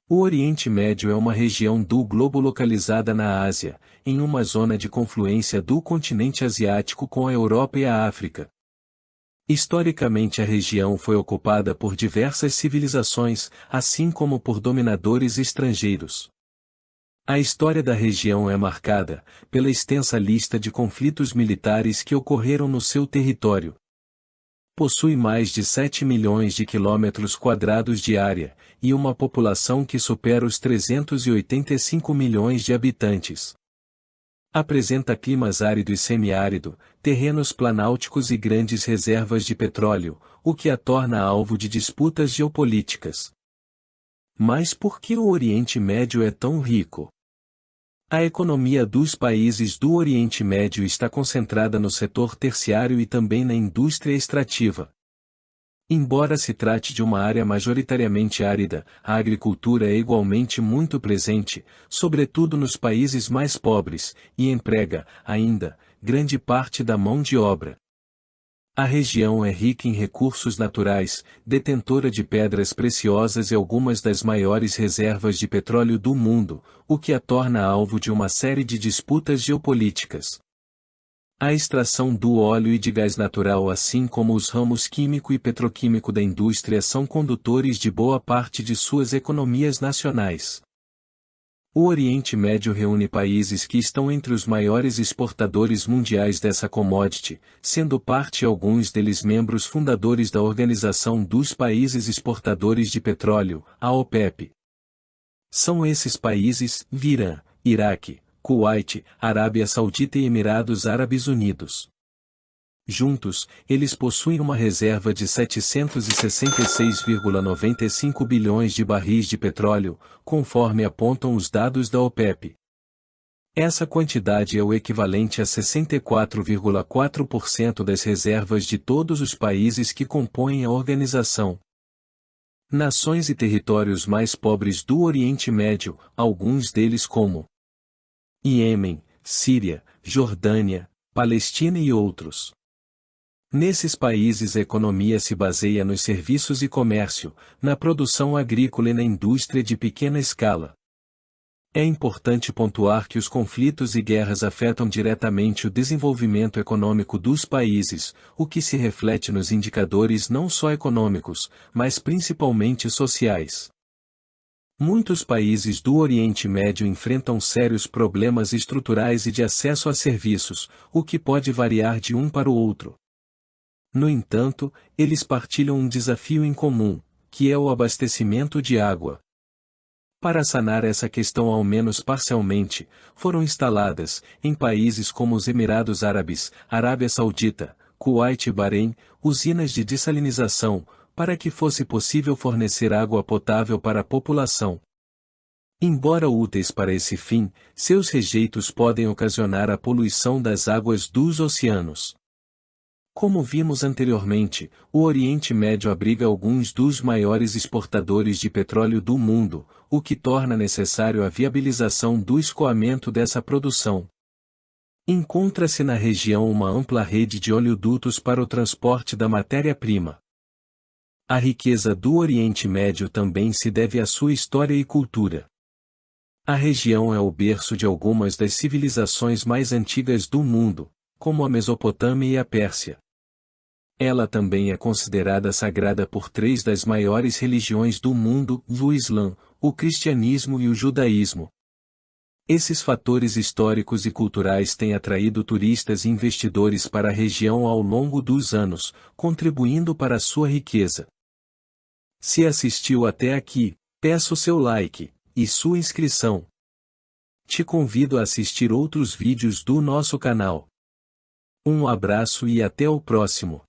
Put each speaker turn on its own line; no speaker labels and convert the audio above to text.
O Oriente Médio é uma região do globo localizada na Ásia, em uma zona de confluência do continente asiático com a Europa e a África. Historicamente a região foi ocupada por diversas civilizações, assim como por dominadores estrangeiros. A história da região é marcada pela extensa lista de conflitos militares que ocorreram no seu território. Possui mais de 7 milhões de quilômetros quadrados de área, e uma população que supera os 385 milhões de habitantes. Apresenta climas árido e semiárido, terrenos planálticos e grandes reservas de petróleo, o que a torna alvo de disputas geopolíticas. Mas por que o Oriente Médio é tão rico? A economia dos países do Oriente Médio está concentrada no setor terciário e também na indústria extrativa. Embora se trate de uma área majoritariamente árida, a agricultura é igualmente muito presente, sobretudo nos países mais pobres, e emprega, ainda, grande parte da mão de obra. A região é rica em recursos naturais, detentora de pedras preciosas e algumas das maiores reservas de petróleo do mundo, o que a torna alvo de uma série de disputas geopolíticas. A extração do óleo e de gás natural assim como os ramos químico e petroquímico da indústria são condutores de boa parte de suas economias nacionais. O Oriente Médio reúne países que estão entre os maiores exportadores mundiais dessa commodity, sendo parte alguns deles membros fundadores da Organização dos Países Exportadores de Petróleo, a OPEP. São esses países, Irã, Iraque, Kuwait, Arábia Saudita e Emirados Árabes Unidos. Juntos, eles possuem uma reserva de 766,95 bilhões de barris de petróleo, conforme apontam os dados da OPEP. Essa quantidade é o equivalente a 64,4% das reservas de todos os países que compõem a organização. Nações e territórios mais pobres do Oriente Médio, alguns deles como Iêmen, Síria, Jordânia, Palestina e outros. Nesses países a economia se baseia nos serviços e comércio, na produção agrícola e na indústria de pequena escala. É importante pontuar que os conflitos e guerras afetam diretamente o desenvolvimento econômico dos países, o que se reflete nos indicadores não só econômicos, mas principalmente sociais. Muitos países do Oriente Médio enfrentam sérios problemas estruturais e de acesso a serviços, o que pode variar de um para o outro. No entanto, eles partilham um desafio em comum, que é o abastecimento de água. Para sanar essa questão ao menos parcialmente, foram instaladas, em países como os Emirados Árabes, Arábia Saudita, Kuwait e Bahrein, usinas de dessalinização, para que fosse possível fornecer água potável para a população. Embora úteis para esse fim, seus rejeitos podem ocasionar a poluição das águas dos oceanos. Como vimos anteriormente, o Oriente Médio abriga alguns dos maiores exportadores de petróleo do mundo, o que torna necessário a viabilização do escoamento dessa produção. Encontra-se na região uma ampla rede de oleodutos para o transporte da matéria-prima. A riqueza do Oriente Médio também se deve à sua história e cultura. A região é o berço de algumas das civilizações mais antigas do mundo, como a Mesopotâmia e a Pérsia. Ela também é considerada sagrada por três das maiores religiões do mundo, o Islã, o cristianismo e o judaísmo. Esses fatores históricos e culturais têm atraído turistas e investidores para a região ao longo dos anos, contribuindo para a sua riqueza. Se assistiu até aqui, peço seu like e sua inscrição. Te convido a assistir outros vídeos do nosso canal. Um abraço e até o próximo.